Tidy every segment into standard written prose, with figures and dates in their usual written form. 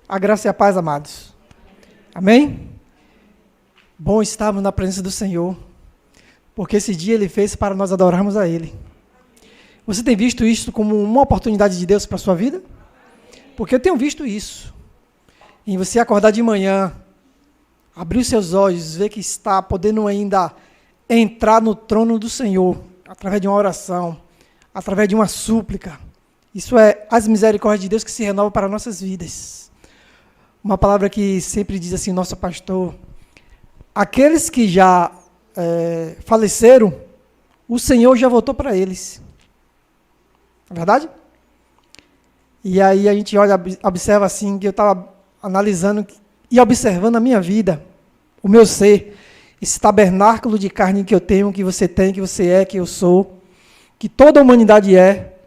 A graça e a paz, amados. Amém? Bom estarmos na presença do Senhor, porque esse dia Ele fez para nós adorarmos a Ele. Você tem visto isso como uma oportunidade de Deus para a sua vida? Porque eu tenho visto isso. Em você acordar de manhã, abrir os seus olhos, ver que está podendo ainda entrar no trono do Senhor, através de uma oração, através de uma súplica. Isso é as misericórdias de Deus que se renovam para nossas vidas. Uma palavra que sempre diz assim, nosso pastor, aqueles que já faleceram, o Senhor já voltou para eles. Não é verdade? E aí a gente olha, observa assim, que eu estava analisando e observando a minha vida, o meu ser, esse tabernáculo de carne que eu tenho, que você tem, que você é, que eu sou, que toda a humanidade é.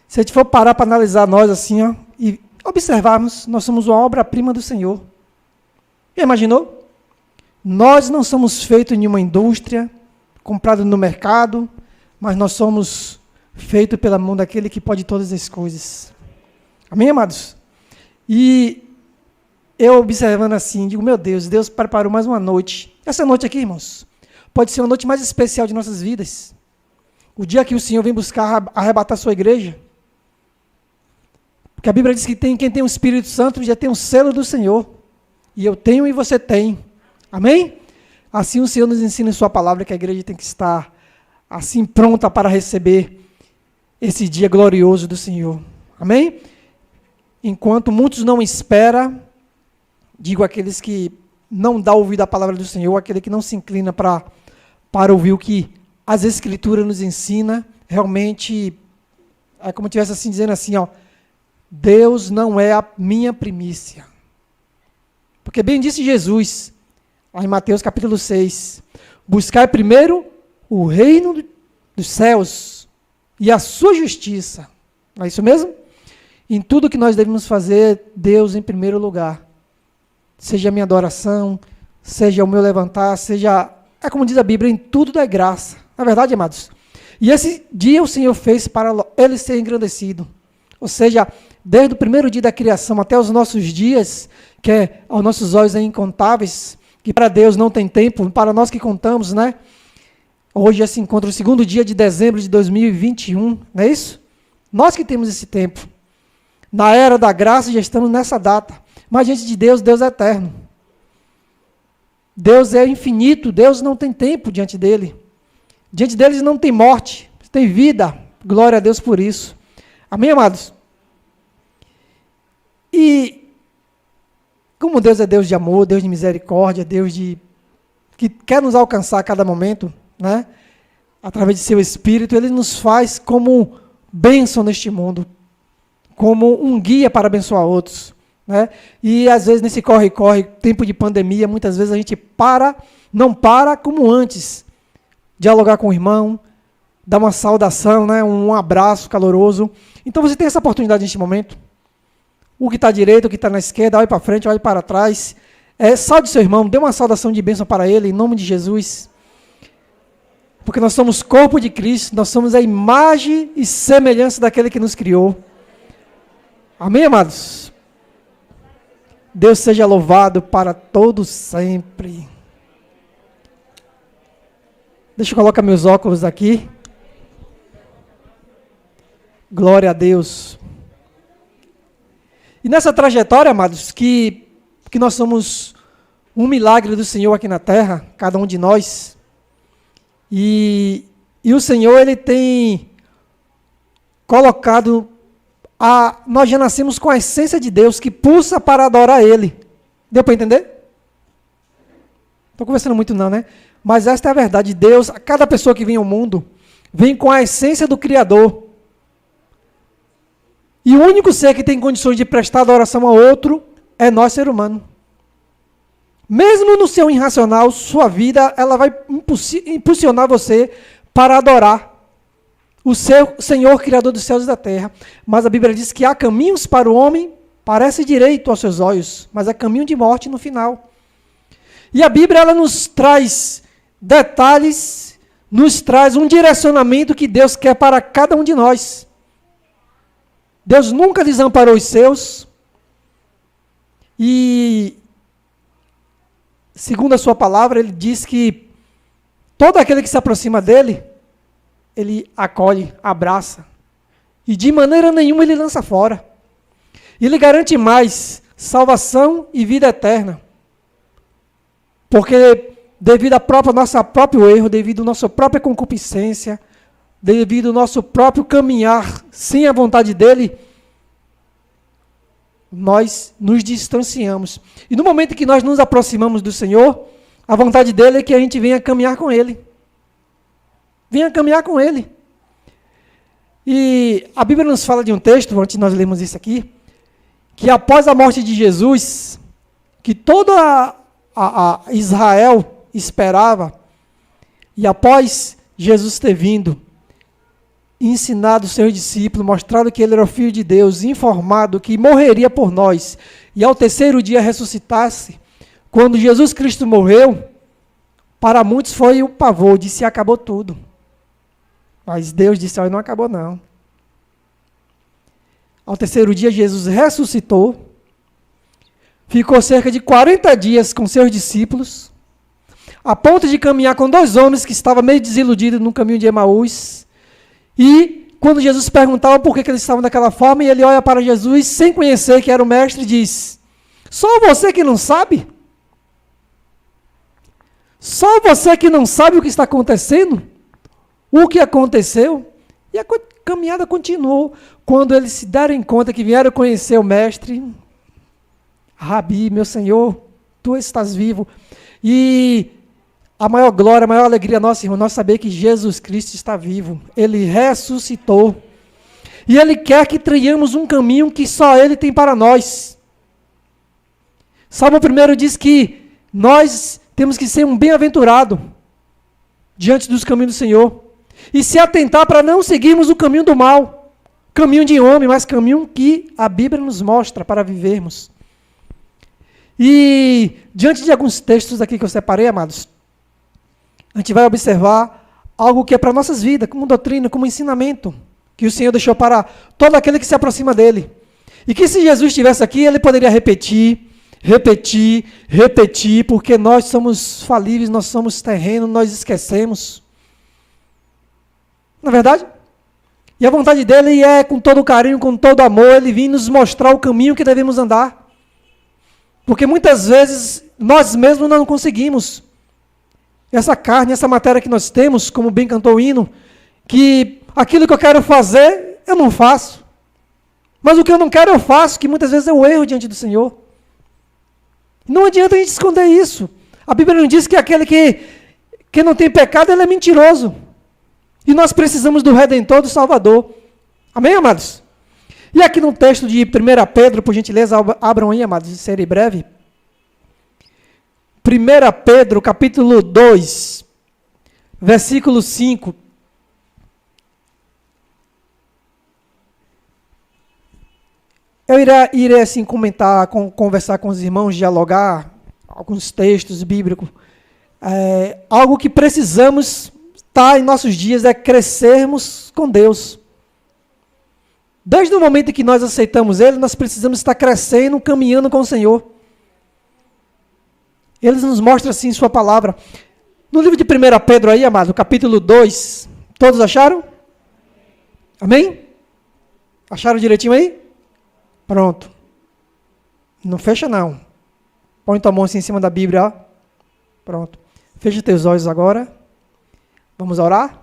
Se a gente for parar para analisar nós assim, ó, e observarmos, nós somos uma obra-prima do Senhor. Já imaginou? Nós não somos feitos em uma indústria, comprado no mercado, mas nós somos feitos pela mão daquele que pode todas as coisas. Amém, amados? E eu observando assim, digo, meu Deus, Deus preparou mais uma noite. Essa noite aqui, irmãos, pode ser uma noite mais especial de nossas vidas. O dia que o Senhor vem buscar arrebatar a sua igreja. Porque a Bíblia diz que quem tem o Espírito Santo já tem o selo do Senhor. E eu tenho e você tem. Amém? Assim o Senhor nos ensina em sua palavra que a igreja tem que estar assim pronta para receber esse dia glorioso do Senhor. Amém? Enquanto muitos não esperam, digo aqueles que não dão ouvido à palavra do Senhor, aquele que não se inclina para ouvir o que as Escrituras nos ensina, realmente, é como se estivesse assim, dizendo assim, ó, Deus não é a minha primícia. Porque bem disse Jesus, lá em Mateus capítulo 6, buscai primeiro o reino dos céus e a sua justiça. Não é isso mesmo? Em tudo que nós devemos fazer, Deus em primeiro lugar. Seja a minha adoração, seja o meu levantar, seja, é como diz a Bíblia, em tudo dá graça. Na verdade, amados. E esse dia o Senhor fez para ele ser engrandecido. Ou seja, desde o primeiro dia da criação até os nossos dias, que aos nossos olhos é incontáveis, que para Deus não tem tempo, para nós que contamos, né? Hoje já se encontra o segundo dia de dezembro de 2021, não é isso? Nós que temos esse tempo. Na era da graça já estamos nessa data. Mas diante de Deus, Deus é eterno. Deus é infinito, Deus não tem tempo diante dele. Diante dele não tem morte, tem vida. Glória a Deus por isso. Amém, amados? E como Deus é Deus de amor, Deus de misericórdia, Deus que quer nos alcançar a cada momento, né? Através de seu Espírito, Ele nos faz como bênção neste mundo, como um guia para abençoar outros, né? E às vezes nesse corre-corre, tempo de pandemia, muitas vezes a gente não para como antes, dialogar com o irmão, dar uma saudação, né? Um abraço caloroso. Então você tem essa oportunidade neste momento. O que está à direita, o que está na esquerda, olhe para frente, olhe para trás. Salve seu irmão, dê uma saudação de bênção para ele, em nome de Jesus. Porque nós somos corpo de Cristo, nós somos a imagem e semelhança daquele que nos criou. Amém, amados? Deus seja louvado para todos sempre. Deixa eu colocar meus óculos aqui. Glória a Deus. E nessa trajetória, amados, que nós somos um milagre do Senhor aqui na terra, cada um de nós. E o Senhor, Ele tem colocado, nós já nascemos com a essência de Deus, que pulsa para adorar Ele. Deu para entender? Estou conversando muito não, né? Mas esta é a verdade. Deus, cada pessoa que vem ao mundo, vem com a essência do Criador. E o único ser que tem condições de prestar adoração a outro é nós, ser humano. Mesmo no seu irracional, sua vida, ela vai impulsionar você para adorar o seu Senhor, Criador dos céus e da terra. Mas a Bíblia diz que há caminhos para o homem, parece direito aos seus olhos, mas é caminho de morte no final. E a Bíblia, ela nos traz detalhes, nos traz um direcionamento que Deus quer para cada um de nós. Deus nunca desamparou os seus. E, segundo a sua palavra, ele diz que todo aquele que se aproxima dele, ele acolhe, abraça. E de maneira nenhuma ele lança fora. Ele garante mais salvação e vida eterna. Porque devido ao nosso próprio erro, devido à nossa própria concupiscência, devido ao nosso próprio caminhar sem a vontade dele, nós nos distanciamos. E no momento que nós nos aproximamos do Senhor, a vontade dele é que a gente venha caminhar com ele. Venha caminhar com ele. E a Bíblia nos fala de um texto, antes de nós lermos isso aqui, que após a morte de Jesus, que toda a Israel esperava, e após Jesus ter vindo, ensinado os seus discípulos, mostrado que ele era o Filho de Deus, informado que morreria por nós, e ao terceiro dia ressuscitasse, quando Jesus Cristo morreu, para muitos foi o pavor, disse, acabou tudo. Mas Deus disse, não acabou não. Ao terceiro dia, Jesus ressuscitou, ficou cerca de 40 dias com seus discípulos, a ponto de caminhar com 2 homens que estavam meio desiludidos no caminho de Emaús. E quando Jesus perguntava por que eles estavam daquela forma, e ele olha para Jesus, sem conhecer que era o mestre, e diz, só você que não sabe? Só você que não sabe o que está acontecendo? O que aconteceu? E a caminhada continuou. Quando eles se derem conta que vieram conhecer o mestre, Rabi, meu Senhor, tu estás vivo. E a maior glória, a maior alegria nossa, irmão, nós saber que Jesus Cristo está vivo. Ele ressuscitou. E Ele quer que trilhemos um caminho que só Ele tem para nós. Salmo 1 diz que nós temos que ser um bem-aventurado diante dos caminhos do Senhor. E se atentar para não seguirmos o caminho do mal. Caminho de homem, mas caminho que a Bíblia nos mostra para vivermos. E diante de alguns textos aqui que eu separei, amados, a gente vai observar algo que é para nossas vidas, como doutrina, como ensinamento, que o Senhor deixou para todo aquele que se aproxima dele. E que se Jesus estivesse aqui, ele poderia repetir, porque nós somos falíveis, nós somos terreno, nós esquecemos. Não é verdade? E a vontade dele é, com todo carinho, com todo amor, ele vir nos mostrar o caminho que devemos andar. Porque muitas vezes nós mesmos não conseguimos. Essa carne, essa matéria que nós temos, como bem cantou o hino, que aquilo que eu quero fazer, eu não faço. Mas o que eu não quero, eu faço, que muitas vezes é o erro diante do Senhor. Não adianta a gente esconder isso. A Bíblia não diz que aquele que não tem pecado, ele é mentiroso. E nós precisamos do Redentor, do Salvador. Amém, amados? E aqui no texto de 1 Pedro, por gentileza, abram aí, amados, de série breve. 1 Pedro, capítulo 2, versículo 5. Eu irei assim comentar, conversar com os irmãos, dialogar alguns textos bíblicos. Algo que precisamos estar em nossos dias é crescermos com Deus. Desde o momento em que nós aceitamos Ele, nós precisamos estar crescendo, caminhando com o Senhor. Ele nos mostra assim sua palavra. No livro de 1 Pedro aí, amado, capítulo 2, todos acharam? Amém? Acharam direitinho aí? Pronto. Não fecha não. Põe tua mão assim em cima da Bíblia, ó. Pronto. Fecha teus olhos agora. Vamos orar?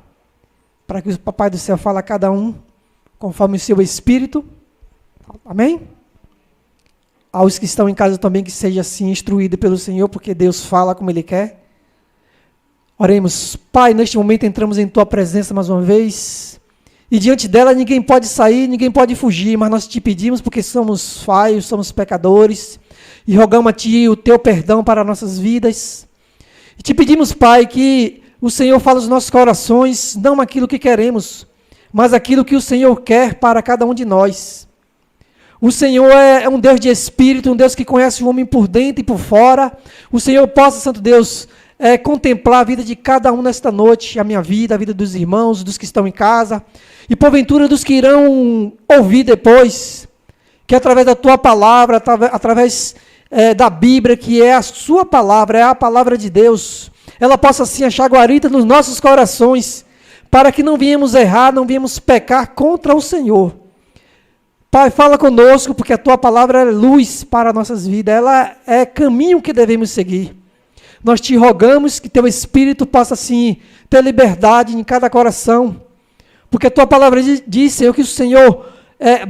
Para que o Papai do Céu fale a cada um conforme o seu espírito. Amém? Aos que estão em casa também, que seja assim instruído pelo Senhor, porque Deus fala como Ele quer. Oremos. Pai, neste momento entramos em Tua presença mais uma vez, e diante dela ninguém pode sair, ninguém pode fugir, mas nós te pedimos porque somos falhos, somos pecadores, e rogamos a Ti o Teu perdão para nossas vidas. E te pedimos, Pai, que o Senhor fale aos nossos corações, não aquilo que queremos, mas aquilo que o Senhor quer para cada um de nós. O Senhor é um Deus de espírito, um Deus que conhece o homem por dentro e por fora. O Senhor possa, Santo Deus, contemplar a vida de cada um nesta noite, a minha vida, a vida dos irmãos, dos que estão em casa, e porventura dos que irão ouvir depois, que através da Tua palavra, através da Bíblia, que é a sua palavra, é a palavra de Deus, ela possa assim achar guarida nos nossos corações, para que não venhamos errar, não venhamos pecar contra o Senhor. Pai, fala conosco, porque a tua palavra é luz para nossas vidas, ela é caminho que devemos seguir. Nós te rogamos que teu Espírito possa assim ter liberdade em cada coração, porque a tua palavra diz, Senhor, que o Senhor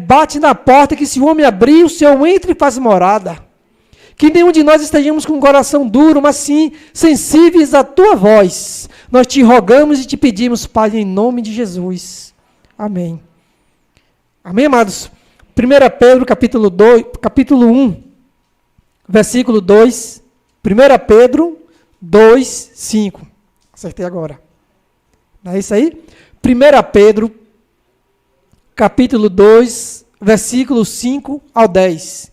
bate na porta, que se o homem abrir, o Senhor entra e faz morada. Que nenhum de nós estejamos com o coração duro, mas sim sensíveis à tua voz. Nós te rogamos e te pedimos, Pai, em nome de Jesus. Amém. Amém, amados? 1 Pedro, capítulo 1, versículo 2. 1 Pedro 2, 5. Acertei agora. Não é isso aí? 1 Pedro, capítulo 2, versículo 5 ao 10.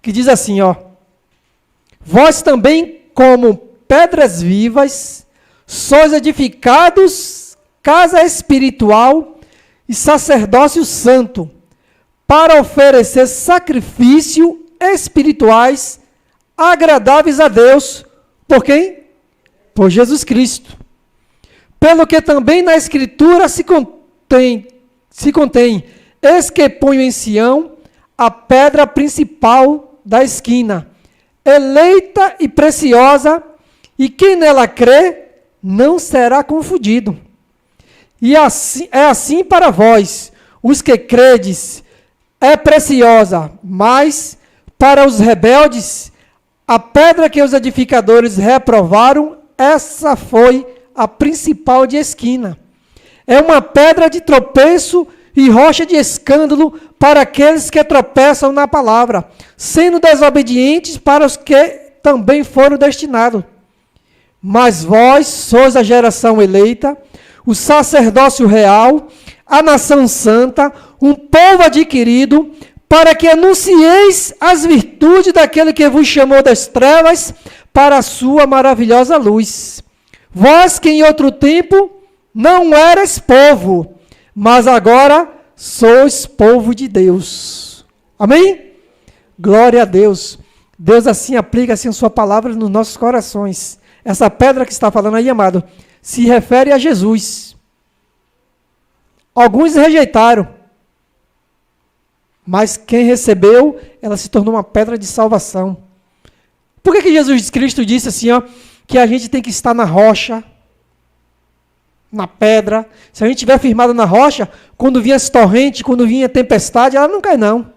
Que diz assim, ó. Vós também, como pedras vivas, sois edificados casa espiritual e sacerdócio santo, para oferecer sacrifício espirituais agradáveis a Deus. Por quem? Por Jesus Cristo. Pelo que também na Escritura se contém, eis que ponho em Sião a pedra principal da esquina, eleita e preciosa, e quem nela crê não será confundido. E assim, é assim para vós, os que credes, é preciosa, mas para os rebeldes, a pedra que os edificadores reprovaram, essa foi a principal de esquina. É uma pedra de tropeço e rocha de escândalo para aqueles que tropeçam na palavra, sendo desobedientes para os que também foram destinados. Mas vós sois a geração eleita, o sacerdócio real, a nação santa, um povo adquirido, para que anuncieis as virtudes daquele que vos chamou das trevas para a sua maravilhosa luz. Vós que em outro tempo não eras povo, mas agora sois povo de Deus. Amém? Glória a Deus. Deus assim aplica assim a sua palavra nos nossos corações. Essa pedra que está falando aí, amado, se refere a Jesus. Alguns rejeitaram, mas quem recebeu, ela se tornou uma pedra de salvação. Por que Jesus Cristo disse assim, ó, que a gente tem que estar na rocha, na pedra? Se a gente estiver firmado na rocha, quando vinha as torrentes, quando vinha a tempestade, ela não cai não.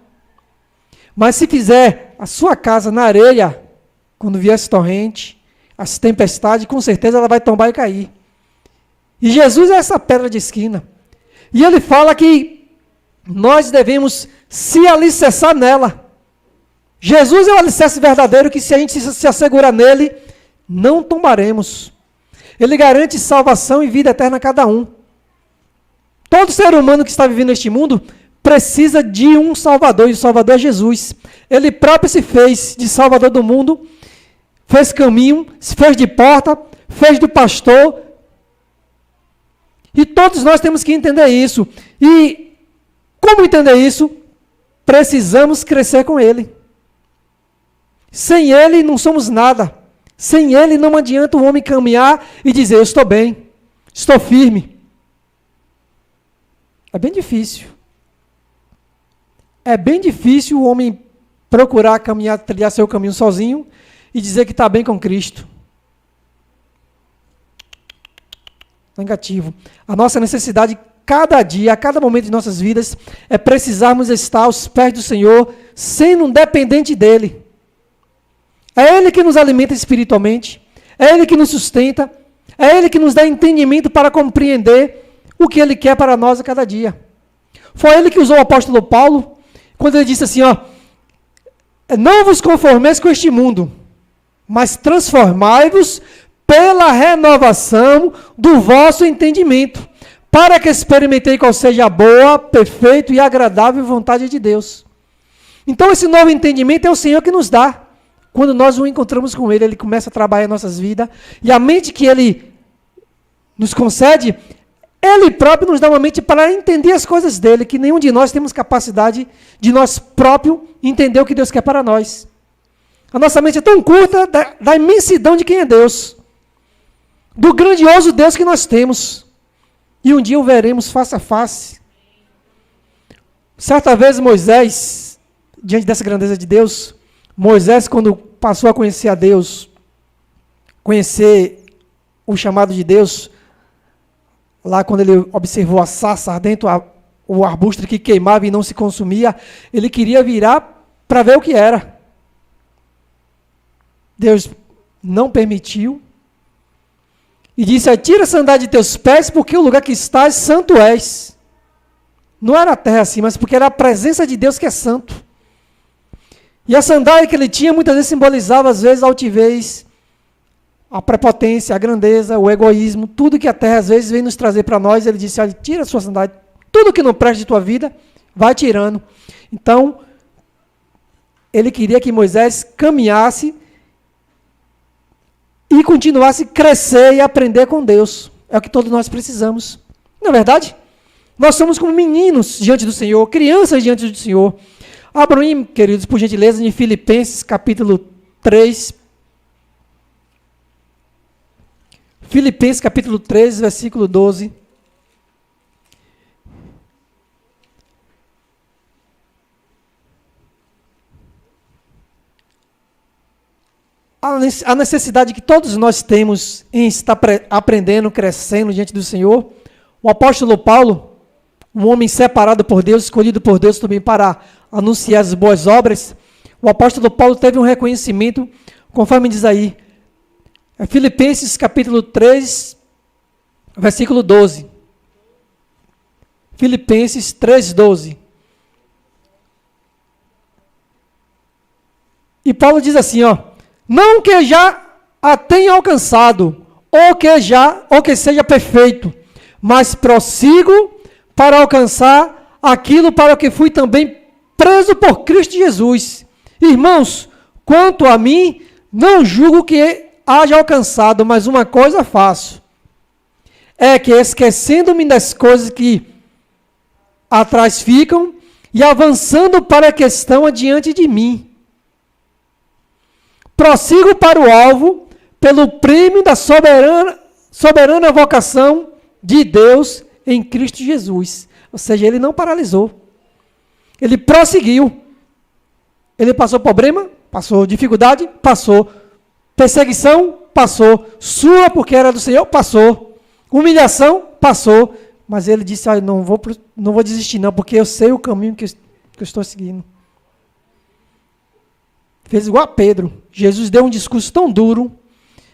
Mas se fizer a sua casa na areia, quando vier as torrentes, as tempestades, com certeza ela vai tombar e cair. E Jesus é essa pedra de esquina. E ele fala que nós devemos se alicerçar nela. Jesus é o alicerce verdadeiro que se a gente se assegurar nele, não tombaremos. Ele garante salvação e vida eterna a cada um. Todo ser humano que está vivendo neste mundo precisa de um Salvador, e o Salvador é Jesus. Ele próprio se fez de Salvador do mundo, fez caminho, se fez de porta, fez do pastor. E todos nós temos que entender isso. E como entender isso? Precisamos crescer com Ele. Sem Ele não somos nada. Sem Ele não adianta o homem caminhar e dizer, eu estou bem, estou firme. É bem difícil. É bem difícil o homem procurar caminhar, trilhar seu caminho sozinho e dizer que está bem com Cristo. Negativo. A nossa necessidade, cada dia, a cada momento de nossas vidas, é precisarmos estar aos pés do Senhor, sendo um dependente dEle. É Ele que nos alimenta espiritualmente, é Ele que nos sustenta, é Ele que nos dá entendimento para compreender o que Ele quer para nós a cada dia. Foi Ele que usou o apóstolo Paulo, quando ele disse assim, ó, não vos conformeis com este mundo, mas transformai-vos pela renovação do vosso entendimento, para que experimentei qual seja a boa, perfeita e agradável vontade de Deus. Então esse novo entendimento é o Senhor que nos dá. Quando nós o encontramos com Ele, Ele começa a trabalhar em nossas vidas, e a mente que Ele nos concede, Ele próprio nos dá uma mente para entender as coisas dEle, que nenhum de nós temos capacidade de nós próprios entender o que Deus quer para nós. A nossa mente é tão curta da imensidão de quem é Deus. Do grandioso Deus que nós temos. E um dia o veremos face a face. Certa vez Moisés, diante dessa grandeza de Deus, Moisés, quando passou a conhecer a Deus, conhecer o chamado de Deus, lá quando ele observou a sarça ardente, o arbusto que queimava e não se consumia, ele queria virar para ver o que era. Deus não permitiu. E disse, tira a sandália de teus pés, porque o lugar que estás, santo és. Não era a terra assim, mas porque era a presença de Deus que é santo. E a sandália que ele tinha, muitas vezes simbolizava, às vezes, a altivez, a prepotência, a grandeza, o egoísmo, tudo que a terra, às vezes, vem nos trazer para nós. Ele disse, olha, tira a sua sandália, tudo que não presta de tua vida, vai tirando. Então, ele queria que Moisés caminhasse e continuasse a crescer e aprender com Deus. É o que todos nós precisamos. Não é verdade? Nós somos como meninos diante do Senhor, crianças diante do Senhor. Abram aí, queridos, por gentileza, em Filipenses, capítulo 3. Filipenses, capítulo 3, versículo 12. A necessidade que todos nós temos em estar aprendendo, crescendo diante do Senhor. O apóstolo Paulo, um homem separado por Deus, escolhido por Deus também para anunciar as boas obras, o apóstolo Paulo teve um reconhecimento, conforme diz aí, Filipenses capítulo 3, versículo 12. Filipenses 3, 12. E Paulo diz assim, não que já a tenha alcançado, ou que seja perfeito, mas prossigo para alcançar aquilo para o que fui também preso por Cristo Jesus. Irmãos, quanto a mim, não julgo que haja alcançado, mas uma coisa faço, é que esquecendo-me das coisas que atrás ficam e avançando para a que estão adiante de mim, prossigo para o alvo, pelo prêmio da soberana vocação de Deus em Cristo Jesus. Ou seja, ele não paralisou. Ele prosseguiu. Ele passou problema? Passou. Dificuldade? Passou. Perseguição? Passou. Sua, porque era do Senhor? Passou. Humilhação? Passou. Mas ele disse, não vou desistir não, porque eu sei o caminho que eu estou seguindo. Fez igual a Pedro. Jesus deu um discurso tão duro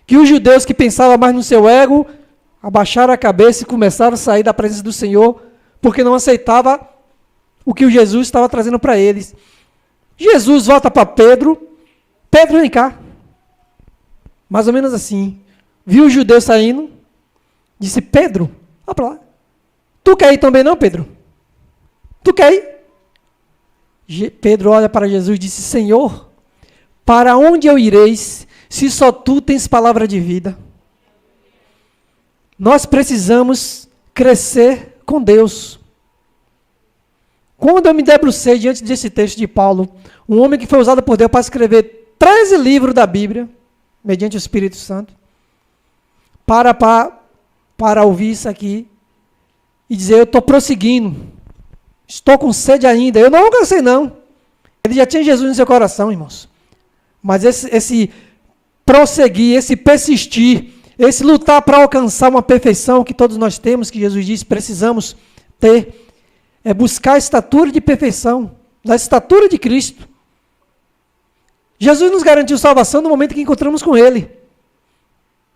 que os judeus que pensavam mais no seu ego abaixaram a cabeça e começaram a sair da presença do Senhor porque não aceitava o que o Jesus estava trazendo para eles. Jesus volta para Pedro. Pedro, vem cá. Mais ou menos assim. Viu os judeus saindo. Disse, Pedro, olha para lá. Tu quer ir também não, Pedro? Tu quer ir? Pedro olha para Jesus e disse, Senhor, para onde eu ireis, se só tu tens palavra de vida? Nós precisamos crescer com Deus. Quando eu me debrucei diante desse texto de Paulo, um homem que foi usado por Deus para escrever 13 livros da Bíblia, mediante o Espírito Santo, para ouvir isso aqui e dizer, eu estou prosseguindo, estou com sede ainda, eu não alcancei não. Ele já tinha Jesus no seu coração, irmãos. Mas esse prosseguir, esse persistir, esse lutar para alcançar uma perfeição que todos nós temos, que Jesus disse, precisamos ter, é buscar a estatura de perfeição, da estatura de Cristo. Jesus nos garantiu salvação no momento que encontramos com Ele.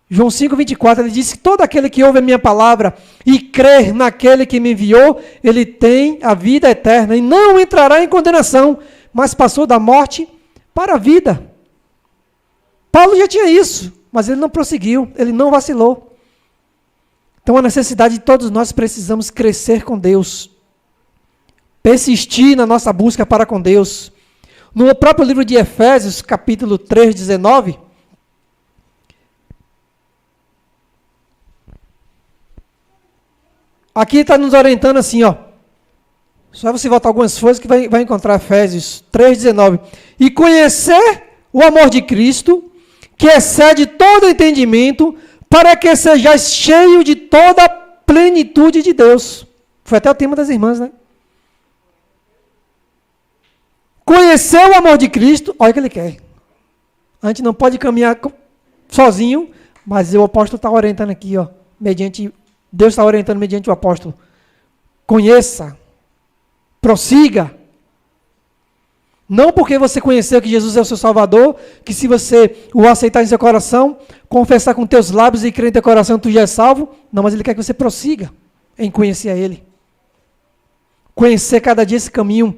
João 5,24, ele disse, todo aquele que ouve a minha palavra e crer naquele que me enviou, ele tem a vida eterna e não entrará em condenação, mas passou da morte para a vida. Paulo já tinha isso, mas ele não prosseguiu, ele não vacilou. Então a necessidade de todos nós precisamos crescer com Deus, persistir na nossa busca para com Deus. No próprio livro de Efésios, capítulo 3, 19, aqui está nos orientando assim, só você voltar algumas coisas que vai encontrar Efésios 3, 19. E conhecer o amor de Cristo, que excede todo entendimento, para que sejais cheio de toda a plenitude de Deus. Foi até o tema das irmãs, né? Conhecer o amor de Cristo, olha o que ele quer. A gente não pode caminhar sozinho, mas o apóstolo está orientando aqui, ó, Deus está orientando mediante o apóstolo. Conheça, prossiga. Não porque você conheceu que Jesus é o seu Salvador, que se você o aceitar em seu coração, confessar com teus lábios e crer em teu coração, tu já é salvo. Não, mas ele quer que você prossiga em conhecer a Ele. Conhecer cada dia esse caminho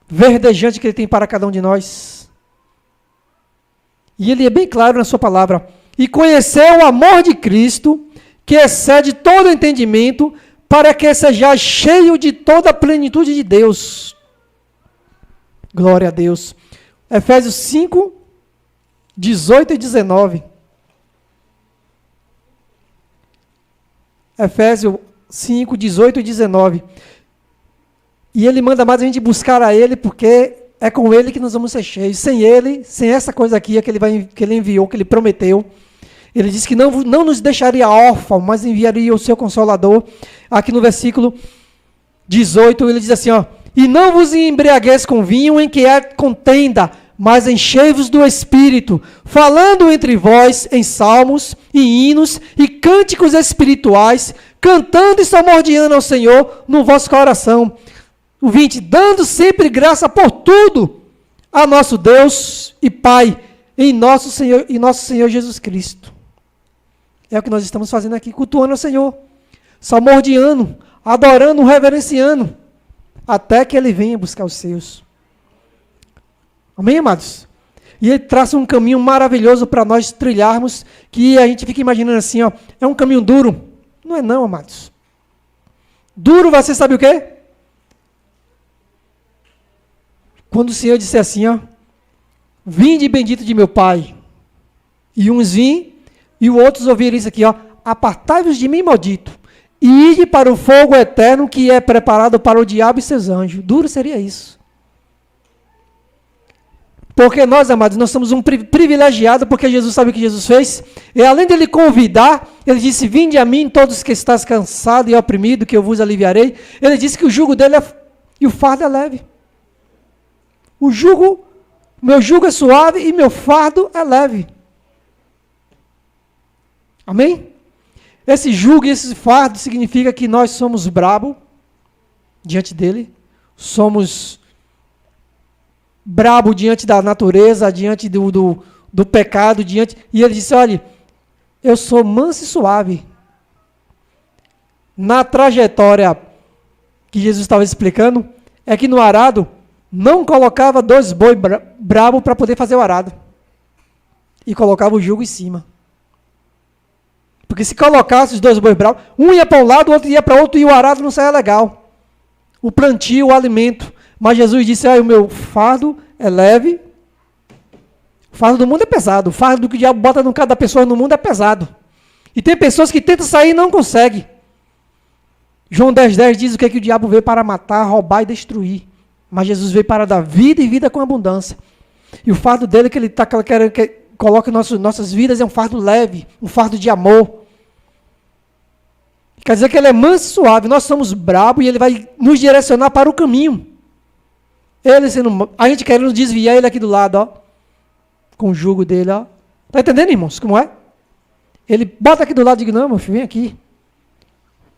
verdejante que Ele tem para cada um de nós. E Ele é bem claro na sua palavra. E conhecer o amor de Cristo, que excede todo entendimento, para que seja cheio de toda a plenitude de Deus. Glória a Deus. Efésios 5, 18 e 19. Efésios 5, 18 e 19. E ele manda mais a gente buscar a Ele, porque é com Ele que nós vamos ser cheios. Sem Ele, sem essa coisa aqui que Ele enviou, que Ele prometeu, Ele disse que não nos deixaria órfãos, mas enviaria o seu Consolador. Aqui no versículo 18, ele diz assim, ó, e não vos embriagueis com vinho em que é contenda, mas enchei-vos do Espírito, falando entre vós em salmos e hinos e cânticos espirituais, cantando e salmodiando ao Senhor no vosso coração. O 20, dando sempre graça por tudo a nosso Deus e Pai, em nosso Senhor Jesus Cristo. É o que nós estamos fazendo aqui, cultuando ao Senhor, salmodiando, adorando, reverenciando, até que Ele venha buscar os seus. Amém, amados? E Ele traça um caminho maravilhoso para nós trilharmos, que a gente fica imaginando assim, ó, é um caminho duro. Não é não, amados. Duro, você sabe o quê? Quando o Senhor disser assim, ó, vinde bendito de meu Pai, e uns vêm, e os outros ouvirem isso aqui, ó, apartai-vos de mim, maldito, e ide para o fogo eterno que é preparado para o diabo e seus anjos. Duro seria isso. Porque nós, amados, nós somos um privilegiado, porque Jesus sabe o que Jesus fez. E além dele convidar, ele disse, vinde a mim todos que estás cansados e oprimidos, que eu vos aliviarei. Ele disse que o jugo dele e o fardo é leve. Meu jugo é suave e meu fardo é leve. Amém? Esse jugo e esse fardo significa que nós somos brabo diante dele, somos brabo diante da natureza, diante do pecado, e ele disse, olha, eu sou manso e suave. Na trajetória que Jesus estava explicando, é que no arado, não colocava 2 boi brabo para poder fazer o arado, e colocava o jugo em cima. Porque se colocasse os 2 bois bravos, um ia para um lado, o outro ia para outro, e o arado não saia legal. O plantio, o alimento. Mas Jesus disse, o meu fardo é leve. O fardo do mundo é pesado. O fardo que o diabo bota no cada pessoa no mundo é pesado. E tem pessoas que tentam sair e não conseguem. João 10,10 diz o que o diabo veio para matar, roubar e destruir. Mas Jesus veio para dar vida e vida com abundância. E o fardo dele que ele está querendo coloca em nossas vidas é um fardo leve, um fardo de amor. Quer dizer que ele é manso e suave, nós somos brabos e ele vai nos direcionar para o caminho. A gente querendo desviar ele aqui do lado, ó, com o jugo dele, ó. Está entendendo, irmãos, como é? Ele bota aqui do lado e diz, não, meu filho, vem aqui.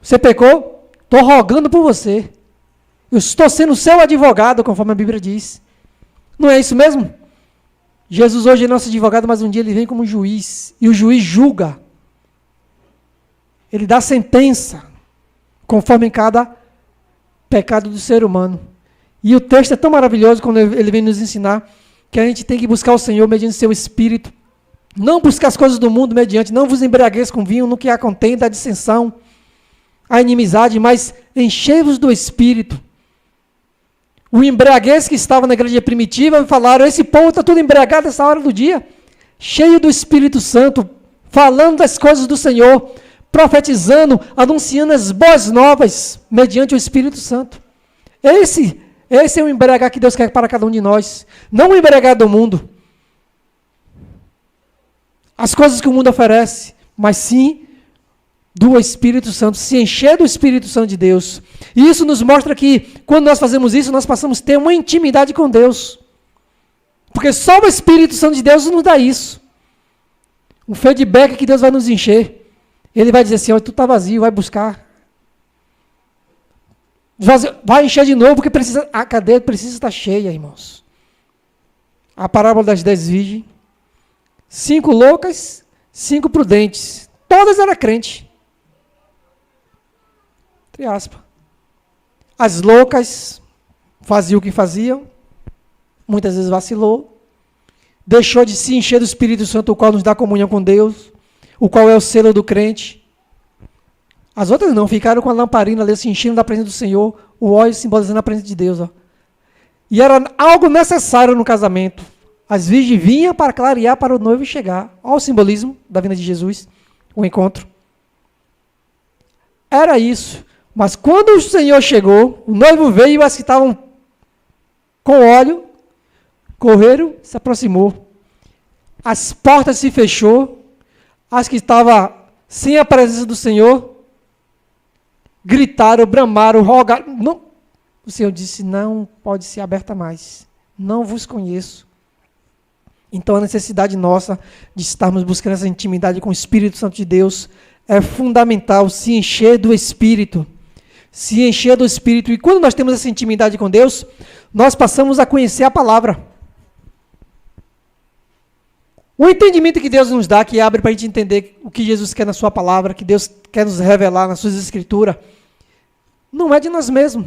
Você pecou? Estou rogando por você. Eu estou sendo seu advogado, conforme a Bíblia diz. Não é isso mesmo? Jesus hoje é nosso advogado, mas um dia ele vem como juiz. E o juiz julga. Ele dá sentença, conforme cada pecado do ser humano. E o texto é tão maravilhoso quando ele vem nos ensinar que a gente tem que buscar o Senhor mediante seu Espírito. Não buscar as coisas do mundo mediante, não vos embriagueis com vinho, no que há contenda, a dissensão, a inimizade, mas enchei-vos do Espírito. O embriaguez que estava na igreja primitiva, falaram, esse povo está tudo embriagado nessa hora do dia, cheio do Espírito Santo, falando das coisas do Senhor, profetizando, anunciando as boas novas, mediante o Espírito Santo. Esse é o embriagar que Deus quer para cada um de nós. Não o embriagar do mundo. as coisas que o mundo oferece, mas sim do Espírito Santo, se encher do Espírito Santo de Deus. E isso nos mostra que, quando nós fazemos isso, nós passamos a ter uma intimidade com Deus. Porque só o Espírito Santo de Deus nos dá isso. Um feedback que Deus vai nos encher. Ele vai dizer assim, olha, tu está vazio, vai buscar. Vai encher de novo, porque a cadeia precisa estar cheia, irmãos. A parábola das 10 virgens. 5 loucas, 5 prudentes. Todas eram crentes. Entre aspas. As loucas faziam o que faziam. Muitas vezes vacilou. Deixou de se encher do Espírito Santo, o qual nos dá comunhão com Deus. O qual é o selo do crente. As outras não, ficaram com a lamparina ali, se enchendo da presença do Senhor. O óleo simbolizando a presença de Deus. Ó. E era algo necessário no casamento. As virgens vinham para clarear para o noivo chegar. Olha o simbolismo da vinda de Jesus, o encontro. Era isso. Mas quando o Senhor chegou, o noivo veio e as que estavam com óleo, correram, se aproximou. As portas se fechou. As que estavam sem a presença do Senhor, gritaram, bramaram, rogaram. Não. O Senhor disse, não pode ser aberta mais. Não vos conheço. Então a necessidade nossa de estarmos buscando essa intimidade com o Espírito Santo de Deus é fundamental, se encher do Espírito. Se encher do Espírito. E quando nós temos essa intimidade com Deus, nós passamos a conhecer a palavra. O entendimento que Deus nos dá, que abre para a gente entender o que Jesus quer na sua palavra, que Deus quer nos revelar nas suas escrituras, não é de nós mesmos.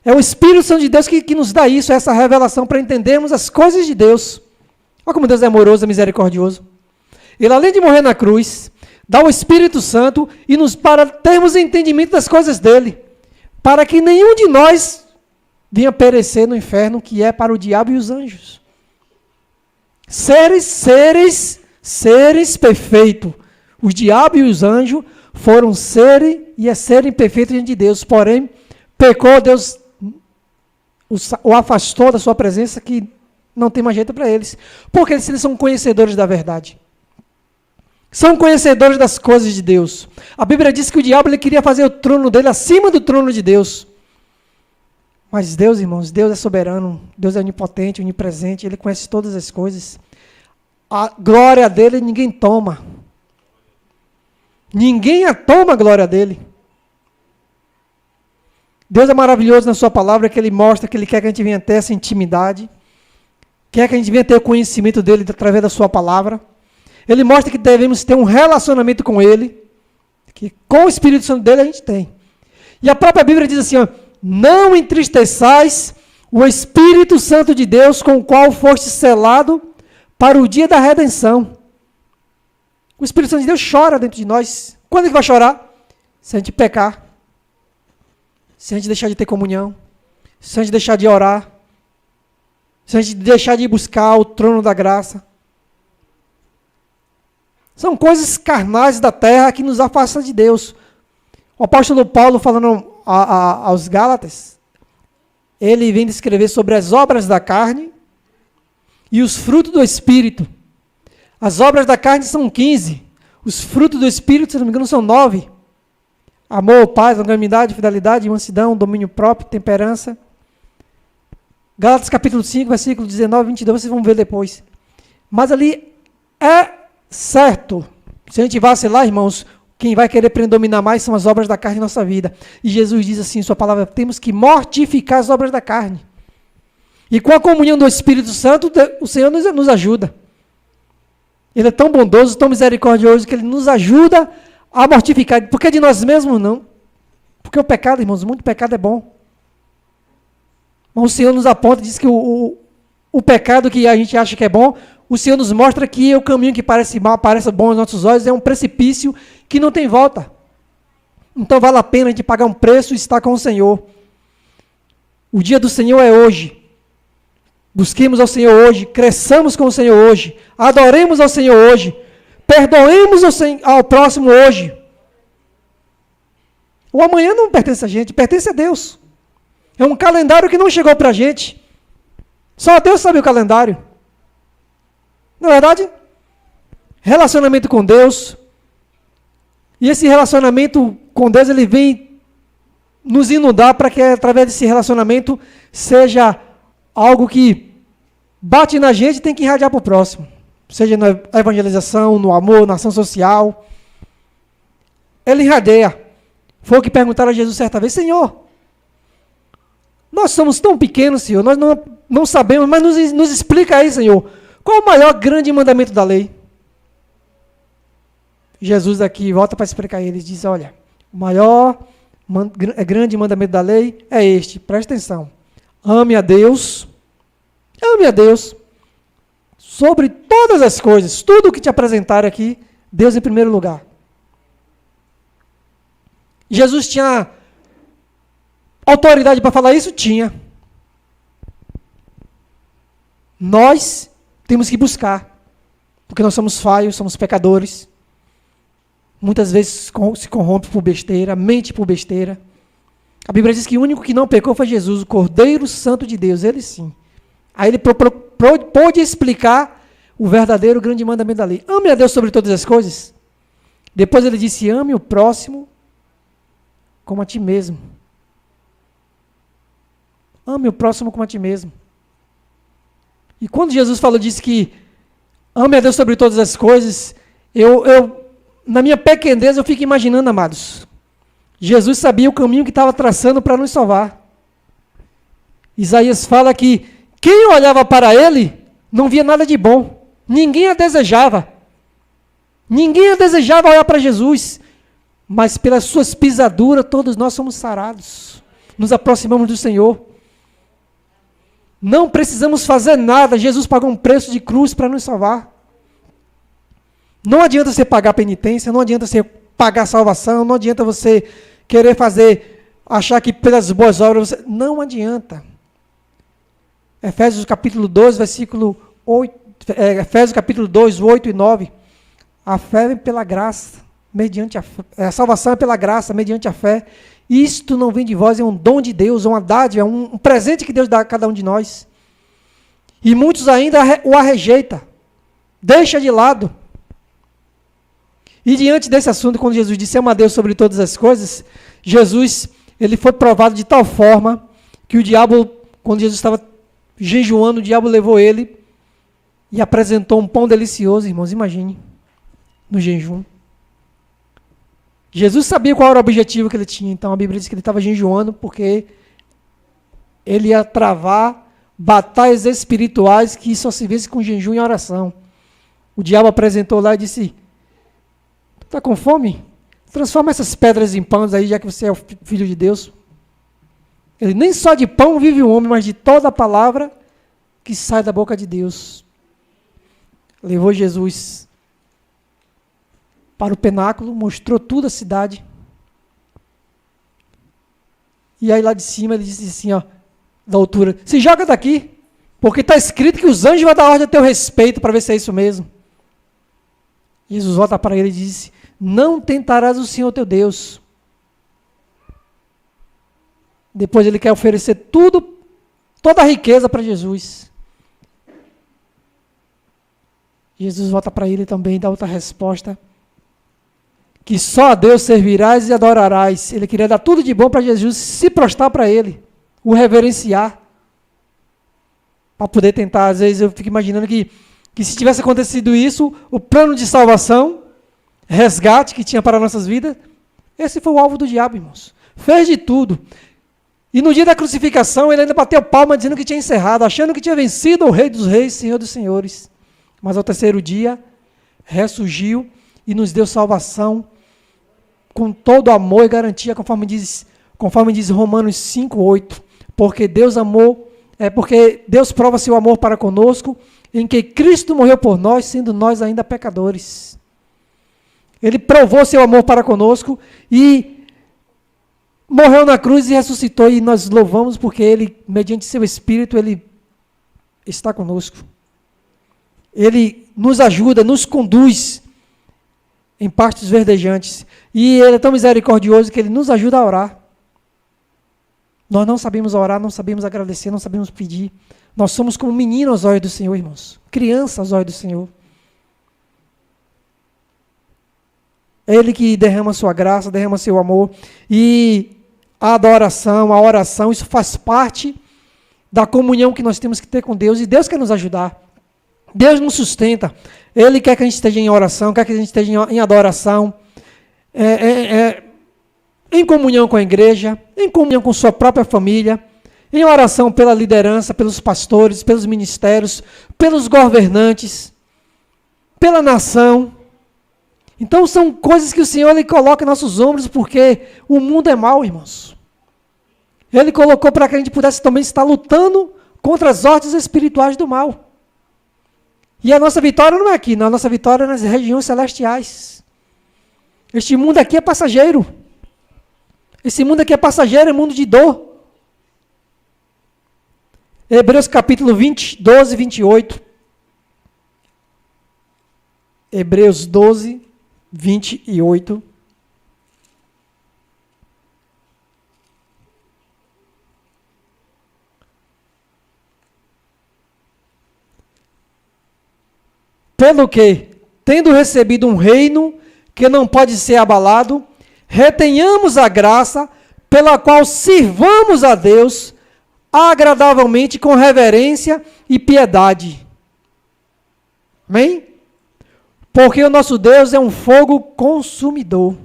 É o Espírito Santo de Deus que nos dá isso, essa revelação para entendermos as coisas de Deus. Olha como Deus é amoroso, é misericordioso. Ele, além de morrer na cruz, dá o Espírito Santo e nos para termos entendimento das coisas dele, para que nenhum de nós venha perecer no inferno, que é para o diabo e os anjos. Seres perfeitos. Os diabos e os anjos foram serem e serem perfeitos diante de Deus, porém, pecou, Deus o afastou da sua presença, que não tem mais jeito para eles. Porque eles são conhecedores da verdade. São conhecedores das coisas de Deus. A Bíblia diz que o diabo ele queria fazer o trono dele acima do trono de Deus. Mas Deus, irmãos, Deus é soberano, Deus é onipotente, onipresente, Ele conhece todas as coisas. A glória dele ninguém toma. Ninguém toma a glória dele. Deus é maravilhoso na sua palavra, que Ele mostra que Ele quer que a gente venha ter essa intimidade, quer que a gente venha ter o conhecimento dele através da sua palavra. Ele mostra que devemos ter um relacionamento com Ele, que com o Espírito Santo dele a gente tem. E a própria Bíblia diz assim, ó, não entristeçais o Espírito Santo de Deus, com o qual foste selado para o dia da redenção. O Espírito Santo de Deus chora dentro de nós. Quando ele vai chorar? Se a gente pecar. Se a gente deixar de ter comunhão. Se a gente deixar de orar. Se a gente deixar de buscar o trono da graça. São coisas carnais da terra que nos afastam de Deus. O apóstolo Paulo, falando aos Gálatas, ele vem descrever sobre as obras da carne e os frutos do Espírito. As obras da carne são 15. Os frutos do Espírito, se não me engano, são 9. Amor, paz, longanimidade, fidelidade, mansidão, domínio próprio, temperança. Gálatas capítulo 5, versículo 19 e 22, vocês vão ver depois. Mas ali é certo. Se a gente vacilar, irmãos, quem vai querer predominar mais são as obras da carne em nossa vida. E Jesus diz assim em sua palavra, temos que mortificar as obras da carne. E com a comunhão do Espírito Santo, o Senhor nos ajuda. Ele é tão bondoso, tão misericordioso, que Ele nos ajuda a mortificar. Porque de nós mesmos, não. Porque o pecado, irmãos, muito pecado é bom. Mas o Senhor nos aponta, diz que o pecado que a gente acha que é bom, o Senhor nos mostra que o caminho que parece mal, parece bom aos nossos olhos, é um precipício que não tem volta. Então vale a pena a gente pagar um preço e estar com o Senhor. O dia do Senhor é hoje. Busquemos ao Senhor hoje, cresçamos com o Senhor hoje, adoremos ao Senhor hoje, perdoemos ao próximo hoje. O amanhã não pertence a gente, pertence a Deus. É um calendário que não chegou para a gente. Só Deus sabe o calendário. Não é verdade? relacionamento com Deus. E esse relacionamento com Deus, ele vem nos inundar para que, através desse relacionamento, seja algo que bate na gente e tem que irradiar para o próximo. Seja na evangelização, no amor, na ação social. Ele irradia. Foi o que perguntaram a Jesus certa vez: Senhor, nós somos tão pequenos, Senhor, nós não sabemos, mas nos explica aí, Senhor, qual o maior grande mandamento da lei? Jesus aqui volta para explicar ele, diz: olha, o maior grande mandamento da lei é este, presta atenção, ame a Deus sobre todas as coisas, tudo o que te apresentarem aqui, Deus em primeiro lugar. Jesus tinha autoridade para falar isso? Tinha. Nós temos que buscar, porque nós somos falhos, somos pecadores. Muitas vezes se corrompe por besteira, mente por besteira. A Bíblia diz que o único que não pecou foi Jesus, o Cordeiro Santo de Deus, ele sim. Aí ele pôde explicar o verdadeiro grande mandamento da lei. Ame a Deus sobre todas as coisas. Depois ele disse: ame o próximo como a ti mesmo. Ame o próximo como a ti mesmo. E quando Jesus disse que ame a Deus sobre todas as coisas, na minha pequenez, eu fico imaginando, amados, Jesus sabia o caminho que estava traçando para nos salvar. Isaías fala que quem olhava para ele não via nada de bom. Ninguém a desejava. Ninguém a desejava olhar para Jesus. Mas pelas suas pisaduras, todos nós somos sarados. Nos aproximamos do Senhor. Não precisamos fazer nada. Jesus pagou um preço de cruz para nos salvar. Não adianta você pagar penitência, não adianta você pagar salvação, não adianta você querer achar que pelas boas obras você... Não adianta. Efésios capítulo 2, versículo 8, Efésios capítulo 2, 8 e 9. A fé vem pela graça, mediante a salvação é pela graça, mediante a fé. Isto não vem de vós, é um dom de Deus, uma dádiva, é um presente que Deus dá a cada um de nós. E muitos ainda o rejeitam, deixa de lado. E diante desse assunto, quando Jesus disse ama a Deus sobre todas as coisas, Jesus, ele foi provado de tal forma que o diabo, quando Jesus estava jejuando, o diabo levou ele e apresentou um pão delicioso, irmãos, imagine, no jejum. Jesus sabia qual era o objetivo que ele tinha, então a Bíblia diz que ele estava jejuando porque ele ia travar batalhas espirituais que só se visse com jejum e oração. O diabo apresentou lá e disse: está com fome? Transforma essas pedras em pães aí, já que você é o filho de Deus. Ele nem só de pão vive o homem, mas de toda a palavra que sai da boca de Deus. Levou Jesus para o penáculo, mostrou toda a cidade. E aí lá de cima ele disse assim, ó, da altura: se joga daqui, porque está escrito que os anjos vão dar ordem a teu respeito, para ver se é isso mesmo. Jesus volta para ele e disse: não tentarás o Senhor teu Deus. Depois ele quer oferecer toda a riqueza para Jesus. Jesus volta para ele também e dá outra resposta: que só a Deus servirás e adorarás. Ele queria dar tudo de bom para Jesus, se prostrar para ele, o reverenciar, para poder tentar. Às vezes eu fico imaginando que se tivesse acontecido isso, o plano de salvação, resgate que tinha para nossas vidas, esse foi o alvo do diabo, irmãos. Fez de tudo. E no dia da crucificação, ele ainda bateu palma dizendo que tinha encerrado, achando que tinha vencido o Rei dos Reis, Senhor dos Senhores. Mas ao terceiro dia, ressurgiu e nos deu salvação com todo amor e garantia, conforme diz Romanos 5:8. Porque Deus prova seu amor para conosco, em que Cristo morreu por nós, sendo nós ainda pecadores. Ele provou seu amor para conosco e morreu na cruz e ressuscitou, e nós louvamos porque ele, mediante seu Espírito, ele está conosco. Ele nos ajuda, nos conduz em pastos verdejantes. E ele é tão misericordioso que ele nos ajuda a orar. Nós não sabemos orar, não sabemos agradecer, não sabemos pedir. Nós somos como menino aos olhos do Senhor, irmãos. Criança aos olhos do Senhor. É Ele que derrama a sua graça, derrama seu amor. E a adoração, a oração, isso faz parte da comunhão que nós temos que ter com Deus. E Deus quer nos ajudar. Deus nos sustenta. Ele quer que a gente esteja em oração, quer que a gente esteja em adoração. Em comunhão com a igreja, em comunhão com sua própria família, em oração pela liderança, pelos pastores, pelos ministérios, pelos governantes, pela nação. Então são coisas que o Senhor Ele coloca em nossos ombros, porque o mundo é mau, irmãos. Ele colocou para que a gente pudesse também estar lutando contra as ordens espirituais do mal. E a nossa vitória não é aqui, não. A nossa vitória é nas regiões celestiais. Este mundo aqui é passageiro. Esse mundo aqui é passageiro, é mundo de dor. Hebreus capítulo 20, 12 e 28. Hebreus 12, 28. Pelo que, tendo recebido um reino que não pode ser abalado, retenhamos a graça pela qual sirvamos a Deus agradavelmente com reverência e piedade. Amém? Porque o nosso Deus é um fogo consumidor.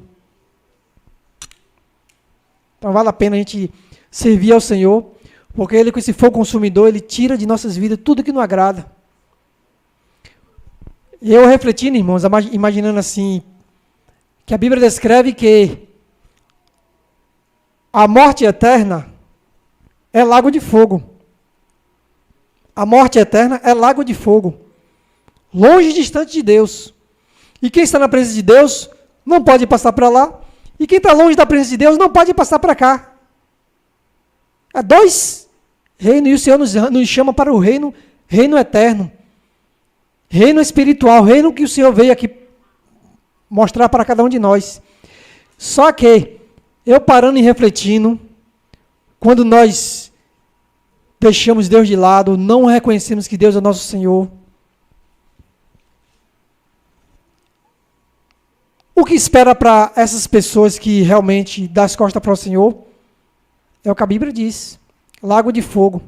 Então vale a pena a gente servir ao Senhor, porque Ele com esse fogo consumidor, Ele tira de nossas vidas tudo que não agrada. E eu refletindo, irmãos, imaginando assim, que a Bíblia descreve que a morte eterna é lago de fogo. A morte eterna é lago de fogo. Longe e distante de Deus. E quem está na presença de Deus não pode passar para lá. E quem está longe da presença de Deus não pode passar para cá. Há dois reinos, e o Senhor nos chama para o reino eterno. Reino espiritual, reino que o Senhor veio aqui mostrar para cada um de nós. Só que, eu parando e refletindo, quando nós deixamos Deus de lado, não reconhecemos que Deus é nosso Senhor, o que espera para essas pessoas que realmente dão as costas para o Senhor é o que a Bíblia diz, lago de fogo.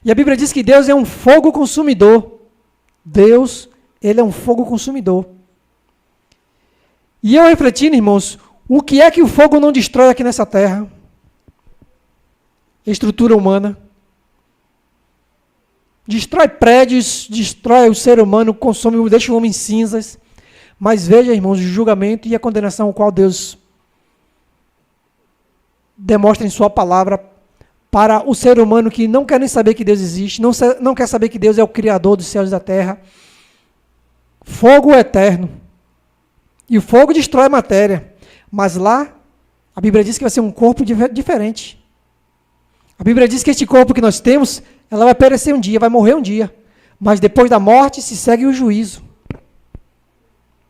E a Bíblia diz que Deus é um fogo consumidor. Deus, Ele é um fogo consumidor. E eu refletindo, irmãos, o que é que o fogo não destrói aqui nessa terra? Estrutura humana. Destrói prédios, destrói o ser humano, consome, deixa o homem em cinzas. Mas veja, irmãos, o julgamento e a condenação ao qual Deus demonstra em sua palavra para o ser humano que não quer nem saber que Deus existe, não quer saber que Deus é o Criador dos céus e da terra. Fogo eterno. E o fogo destrói a matéria. Mas lá, a Bíblia diz que vai ser um corpo diferente. A Bíblia diz que este corpo que nós temos, ela vai perecer um dia, vai morrer um dia. Mas depois da morte se segue o juízo.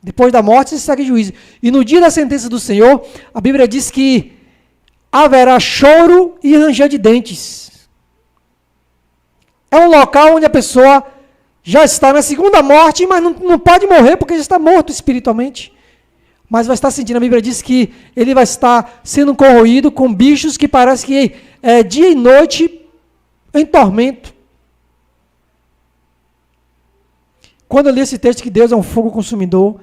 Depois da morte se segue o juízo. E no dia da sentença do Senhor, a Bíblia diz que haverá choro e ranger de dentes. É um local onde a pessoa já está na segunda morte, mas não pode morrer porque já está morto espiritualmente. Mas vai estar sentindo, a Bíblia diz que ele vai estar sendo corroído com bichos que parece que é dia e noite em tormento. Quando eu li esse texto que Deus é um fogo consumidor,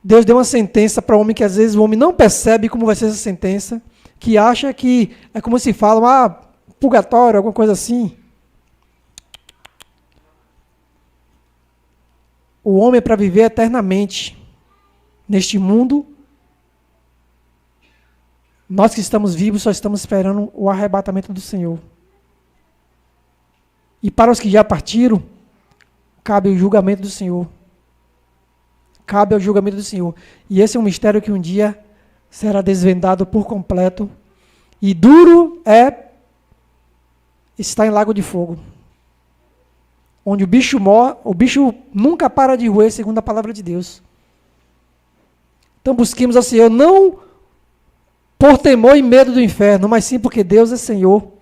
Deus deu uma sentença para o homem que às vezes o homem não percebe como vai ser essa sentença, que acha que é como se fala, purgatório, alguma coisa assim. O homem é para viver eternamente neste mundo. Nós que estamos vivos só estamos esperando o arrebatamento do Senhor. E para os que já partiram, cabe o julgamento do Senhor. Cabe ao julgamento do Senhor. E esse é um mistério que um dia será desvendado por completo, e duro é estar em lago de fogo, onde o bicho nunca para de roer, segundo a palavra de Deus. Então busquemos ao Senhor, não por temor e medo do inferno, mas sim porque Deus é Senhor.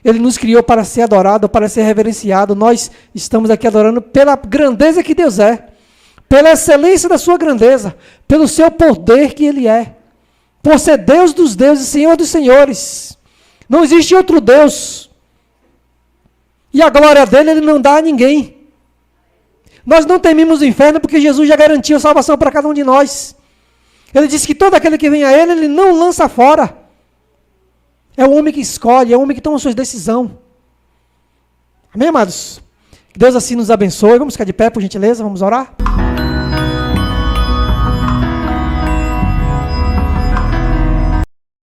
Ele nos criou para ser adorado, para ser reverenciado. Nós estamos aqui adorando pela grandeza que Deus é, pela excelência da sua grandeza, pelo seu poder que ele é, por ser Deus dos deuses, Senhor dos senhores. Não existe outro Deus. E a glória dele ele não dá a ninguém. Nós não tememos o inferno porque Jesus já garantiu a salvação para cada um de nós. Ele disse que todo aquele que vem a ele não lança fora. É o homem que escolhe, é o homem que toma suas decisões. Amém, amados? Que Deus assim nos abençoe. Vamos ficar de pé, por gentileza, vamos orar?